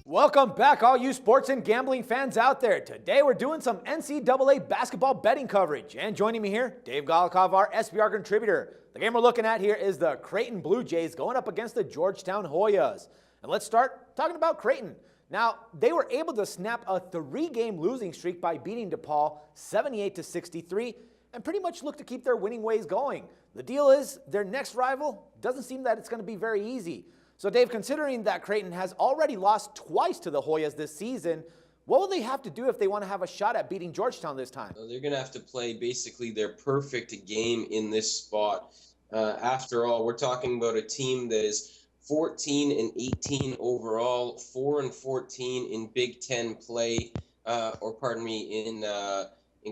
Welcome back, all you sports and gambling fans out there. Today we're doing some NCAA basketball betting coverage. And joining me here, Dave Golikov, our SBR contributor. The game we're looking at here is the Creighton Blue Jays going up against the Georgetown Hoyas. And let's start talking about Creighton. Now, they were able to snap a 3-game losing streak by beating DePaul 78-63 and pretty much look to keep their winning ways going. The deal is, their next rival doesn't seem that it's going to be very easy. So, Dave, considering that Creighton has already lost twice to the Hoyas this season, what will they have to do if they want to have a shot at beating Georgetown this time? They're going to have to play basically their perfect game in this spot. After all, we're talking about a team that is 14-18 overall, 4-14 in Big Ten play, in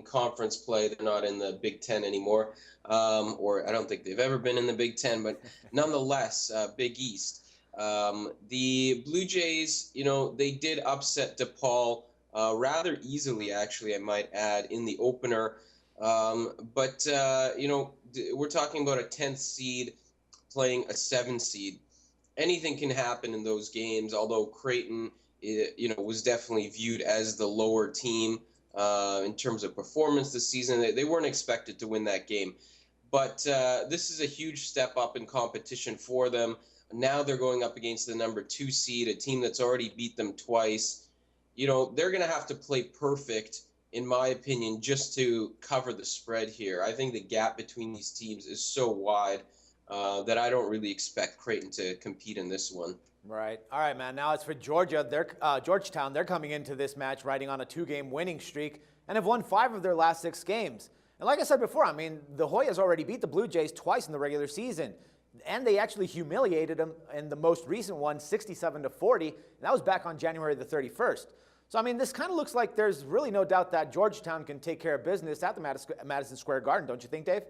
conference play. They're not in the Big Ten anymore, or I don't think they've ever been in the Big Ten, but nonetheless, Big East. The Blue Jays, they did upset DePaul rather easily, actually, I might add, in the opener. But we're talking about a 10th seed playing a 7th seed. Anything can happen in those games, although Creighton, was definitely viewed as the lower team in terms of performance this season. They weren't expected to win that game. But this is a huge step up in competition for them. Now they're going up against the number 2 seed, a team that's already beat them twice. They're going to have to play perfect, in my opinion, just to cover the spread here. I think the gap between these teams is so wide that I don't really expect Creighton to compete in this one. Right. All right, man. Now as for Georgetown, they're coming into this match riding on a 2-game winning streak and have won 5 of their last 6 games. And like I said before, the Hoyas already beat the Blue Jays twice in the regular season. And they actually humiliated them in the most recent one, 67-40. And that was back on January the 31st. So, this kind of looks like there's really no doubt that Georgetown can take care of business at the Madison Square Garden, don't you think, Dave?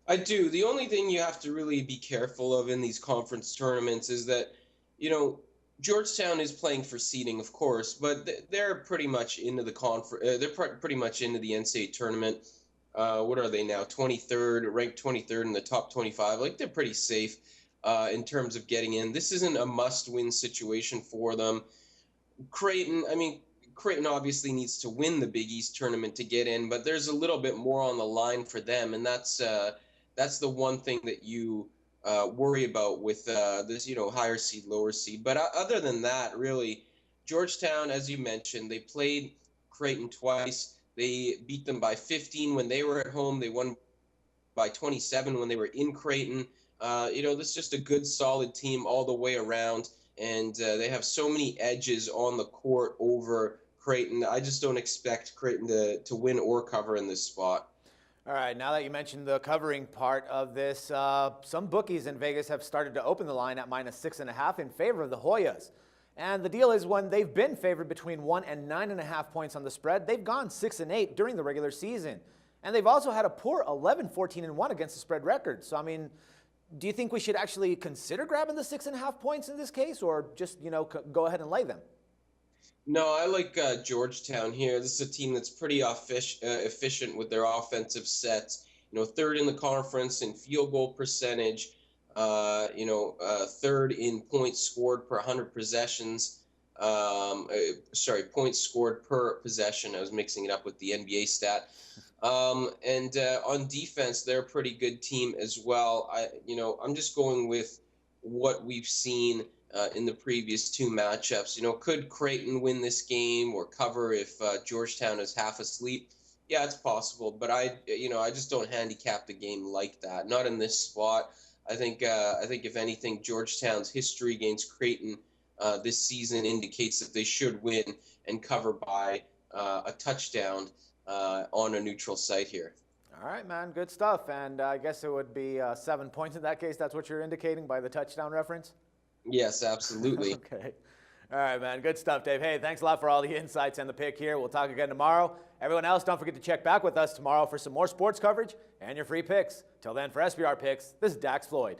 I do. The only thing you have to really be careful of in these conference tournaments is that, Georgetown is playing for seeding, of course, but they're pretty much into the they're pretty much into the NCAA tournament. What are they now? 23rd, ranked 23rd in the top 25. They're pretty safe in terms of getting in. This isn't a must-win situation for them. Creighton obviously needs to win the Big East tournament to get in, but there's a little bit more on the line for them, and that's the one thing that you worry about with this, higher seed, lower seed. But other than that, really, Georgetown, as you mentioned, they played Creighton twice. They beat them by 15 when they were at home. They won by 27 when they were in Creighton. This is just a good, solid team all the way around, and they have so many edges on the court over Creighton. I just don't expect Creighton to win or cover in this spot. All right, now that you mentioned the covering part of this, some bookies in Vegas have started to open the line at -6.5 in favor of the Hoyas. And the deal is when they've been favored between 1 and 9.5 points on the spread, they've gone 6-8 during the regular season. And they've also had a poor 11-14-1 against the spread record. So, do you think we should actually consider grabbing the 6.5 points in this case, or just, go ahead and lay them? No, I like Georgetown here. This is a team that's pretty efficient with their offensive sets. 3rd in the conference in field goal percentage. 3rd in points scored per 100 possessions. Points scored per possession. I was mixing it up with the NBA stat. And on defense, they're a pretty good team as well. I'm just going with what we've seen in the previous 2 matchups. Could Creighton win this game or cover if Georgetown is half asleep? Yeah, it's possible, but I just don't handicap the game like that. Not in this spot. I think if anything, Georgetown's history against Creighton this season indicates that they should win and cover by a touchdown on a neutral site here. All right, man, good stuff. And I guess it would be 7 points in that case. That's what you're indicating by the touchdown reference? Yes, absolutely. Okay. All right, man. Good stuff, Dave. Hey, thanks a lot for all the insights and the pick here. We'll talk again tomorrow. Everyone else, don't forget to check back with us tomorrow for some more sports coverage and your free picks. Till then, for SBR Picks, this is Dax Floyd.